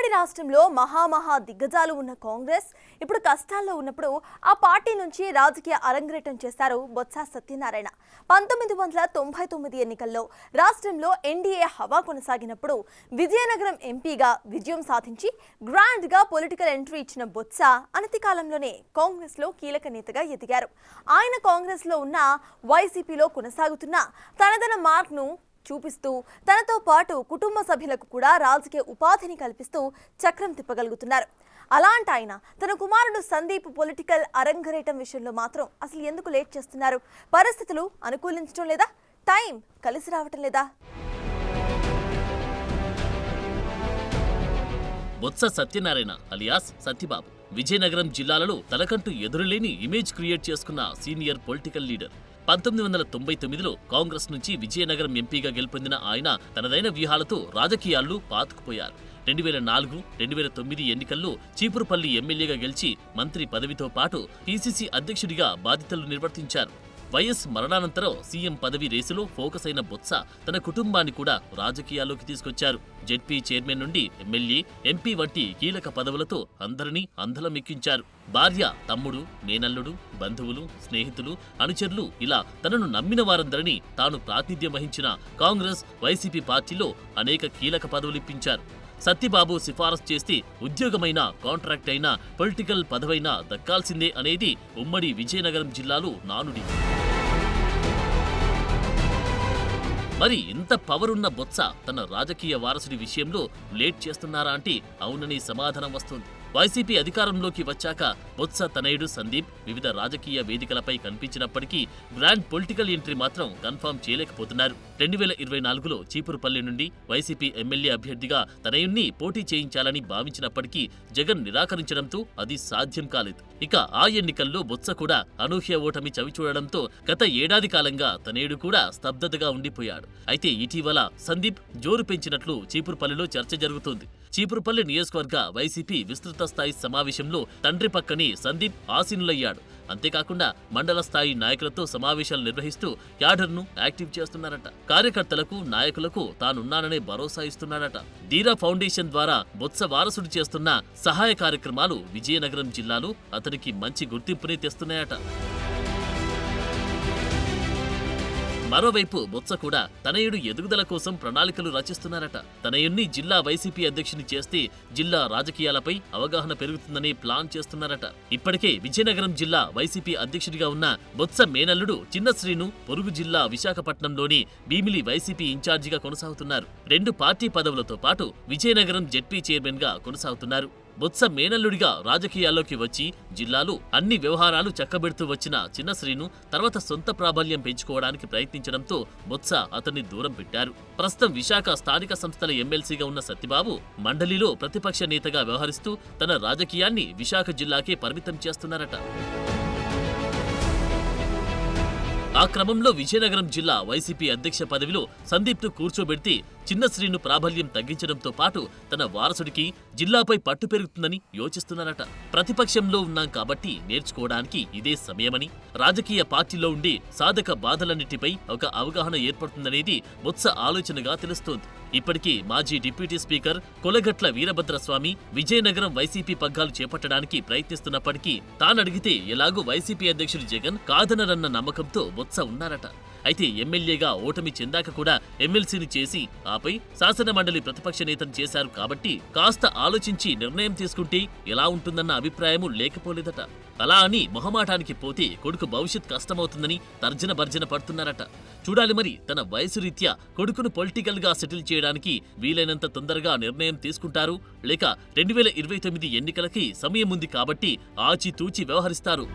ఉమ్మడి రాష్ట్రంలో మహా దిగ్గజాలు ఉన్న కాంగ్రెస్ ఇప్పుడు కష్టాల్లో ఉన్నప్పుడు ఆ పార్టీ నుంచి రాజకీయ అరంగేట్రం చేశారు బొత్స సత్యనారాయణ. 1999 ఎన్నికల్లో రాష్ట్రంలో ఎన్డీఏ హవా కొనసాగినప్పుడు విజయనగరం ఎంపీగా విజయం సాధించి గ్రాండ్ గా పొలిటికల్ ఎంట్రీ ఇచ్చిన బొత్స అనతి కాలంలోనే కాంగ్రెస్ లో కీలక నేతగా ఎదిగారు. ఆయన కాంగ్రెస్ లో ఉన్న వైసీపీలో కొనసాగుతున్న తనదైన మార్క్ ను చూపిస్తూ తనతో పాటు కుటుంబ సభ్యులకు కూడా రాజకీయ ఉపాధిని కల్పిస్తూ చక్రం తిప్పగలుగుతున్నారు. అలాంటి ఆయన తన కుమారుడు సందీప్ పొలిటికల్ అరంగరేటం విషయంలో మాత్రం అసలు ఎందుకు లేట్ చేస్తున్నారు? పరిస్థితులు అనుకూలించడం లేదా? టైం కలిసి రావటం లేదా? బొత్స సత్యనారాయణ అలియాస్ సత్యబాబు విజయనగరం జిల్లాలలో తనకంటూ ఎదురులేని ఇమేజ్ క్రియేట్ చేసుకున్న సీనియర్ పొలిటికల్ లీడర్. 1999లో కాంగ్రెస్ నుంచి విజయనగరం ఎంపీగా గెలుపొందిన ఆయన తనదైన వ్యూహాలతో రాజకీయాల్లో పాతుకుపోయారు. 2004, 2009 ఎన్నికల్లో చీపురుపల్లి ఎమ్మెల్యేగా గెలిచి మంత్రి పదవితో పాటు పీసీసీ అధ్యక్షుడిగా బాధ్యతలు నిర్వర్తించారు. వైఎస్ మరణానంతరం సీఎం పదవి రేసులో ఫోకస్ అయిన బొత్స తన కుటుంబాన్ని కూడా రాజకీయాల్లోకి తీసుకొచ్చారు. జెడ్పీ చైర్మన్ నుండి ఎమ్మెల్యే, ఎంపీ వంటి కీలక పదవులతో అందరినీ అందలమెక్కించారు. భార్య, తమ్ముడు, మేనల్లుడు, బంధువులు, స్నేహితులు, అనుచరులు ఇలా తనను నమ్మిన వారందరినీ తాను ప్రాతినిధ్యం వహించిన కాంగ్రెస్, వైసీపీ పార్టీలో అనేక కీలక పదవులిప్పించారు. సత్యబాబు సిఫారసు చేస్తే ఉద్యోగమైన, కాంట్రాక్ట్ అయినా, పొలిటికల్ పదవైనా దక్కాల్సిందే అనేది ఉమ్మడి విజయనగరం జిల్లాలో నానుడి. మరి ఇంత పవర్ ఉన్న బొత్స తన రాజకీయ వారసుడి విషయంలో లేట్ చేస్తున్నారా అంటే అవునని సమాధానం వస్తుంది. వైసీపీ అధికారంలోకి వచ్చాక బొత్స తనయుడు సందీప్ వివిధ రాజకీయ వేదికలపై కనిపించినప్పటికీ గ్రాండ్ పొలిటికల్ ఎంట్రీ మాత్రం కన్ఫర్మ్ చేయలేకపోతున్నారు. 2024లో చీపురుపల్లి నుండి వైసీపీ ఎమ్మెల్యే అభ్యర్థిగా తనయుణ్ణి పోటీ చేయించాలని భావించినప్పటికీ జగన్ నిరాకరించడంతో అది సాధ్యం కాలేదు. ఇక ఆ ఎన్నికల్లో బొత్స కూడా అనూహ్య ఓటమి చవిచూడడంతో గత ఏడాది కాలంగా తనయుడు కూడా స్తబ్దతగా ఉండిపోయాడు. అయితే ఇటీవల సందీప్ జోరు పెంచినట్లు చీపురుపల్లిలో చర్చ జరుగుతోంది. చీపురుపల్లి నియోజకవర్గ వైసీపీ విస్తృత స్థాయి సమావేశంలో తండ్రి పక్కనే సందీప్ ఆసీనులయ్యాడు. అంతేకాకుండా మండల స్థాయి నాయకులతో సమావేశాలు నిర్వహిస్తూ క్యాడర్ను యాక్టివ్ చేస్తున్నారట. కార్యకర్తలకు, నాయకులకు తానున్నాననే భరోసా ఇస్తున్నాడట. ధీరా ఫౌండేషన్ ద్వారా బొత్స వారసుడు చేస్తున్న సహాయ కార్యక్రమాలు విజయనగరం జిల్లాలో అతనికి మంచి గుర్తింపుని తెస్తున్నాయట. మరోవైపు బొత్స కూడా తనయుడు ఎదుగుదల కోసం ప్రణాళికలు రచిస్తున్నారట. తనయుణ్ణి జిల్లా వైసీపీ అధ్యక్షుని చేస్తే జిల్లా రాజకీయాలపై అవగాహన పెరుగుతుందని ప్లాన్ చేస్తున్నారట. ఇప్పటికే విజయనగరం జిల్లా వైసీపీ అధ్యక్షుడిగా ఉన్న బొత్స మేనల్లుడు చిన్న శ్రీను పొరుగు జిల్లా విశాఖపట్నంలోని భీమిలి వైసీపీ ఇన్ఛార్జిగా కొనసాగుతున్నారు. 2 పార్టీ పదవులతో పాటు విజయనగరం జెడ్పీ చైర్మన్ గా కొనసాగుతున్నారు. బొత్స మేనల్లుడిగా రాజకీయాల్లోకి వచ్చి జిల్లాలో అన్ని వ్యవహారాలు చక్కబెడుతూ వచ్చిన చిన్న శ్రీను తర్వాత సొంత ప్రాబల్యం పెంచుకోవడానికి ప్రయత్నించడంతో బొత్స అతన్ని దూరం పెట్టారు. ప్రస్తుతం విశాఖ స్థానిక సంస్థల ఎమ్మెల్సీగా ఉన్న సత్యబాబు మండలిలో ప్రతిపక్ష నేతగా వ్యవహరిస్తూ తన రాజకీయాన్ని విశాఖ జిల్లాకే పరిమితం చేస్తున్నారట. ఆ క్రమంలో విజయనగరం జిల్లా వైసీపీ అధ్యక్ష పదవిలో సందీప్ను కూర్చోబెడితే చిన్న శ్రీను ప్రాబల్యం తగ్గించడంతో పాటు తన వారసుడికి జిల్లాపై పట్టు పెరుగుతుందని యోచిస్తున్నారట. ప్రతిపక్షంలో ఉన్నాం కాబట్టి నేర్చుకోవడానికి ఇదే సమయమని, రాజకీయ పార్టీలో ఉండి సాధక బాధలన్నిటిపై ఒక అవగాహన ఏర్పడుతుందనేది బొత్స ఆలోచనగా తెలుస్తోంది. ఇప్పటికీ మాజీ deputy speaker Kolagatla Veerabhadraswamy Vizianagaram YCP పగ్గాలు చేపట్టడానికి ప్రయత్నిస్తున్నప్పటికీ తానడిగితే ఎలాగూ వైసీపీ అధ్యక్షుడు జగన్ కాదనరన్న నమ్మకంతో బొత్స ఉన్నారట. అయితే ఎమ్మెల్యేగా ఓటమి చెందాక కూడా ఎమ్మెల్సీని చేసి ఆపై శాసన మండలి ప్రతిపక్ష నేతను చేశారు కాబట్టి కాస్త ఆలోచించి నిర్ణయం తీసుకుంటే ఎలా ఉంటుందన్న అభిప్రాయము లేకపోలేదట. అలా అని మొహమాటానికి పోతే కొడుకు భవిష్యత్ కష్టమవుతుందని తర్జన భర్జన పడుతున్నారట. చూడాలి మరి తన వయసు రీత్యా కొడుకును పొలిటికల్ గా సెటిల్ చేయడానికి వీలైనంత తొందరగా నిర్ణయం తీసుకుంటారు, లేక 2029 ఎన్నికలకి సమయం ఉంది కాబట్టి ఆచితూచి వ్యవహరిస్తారు.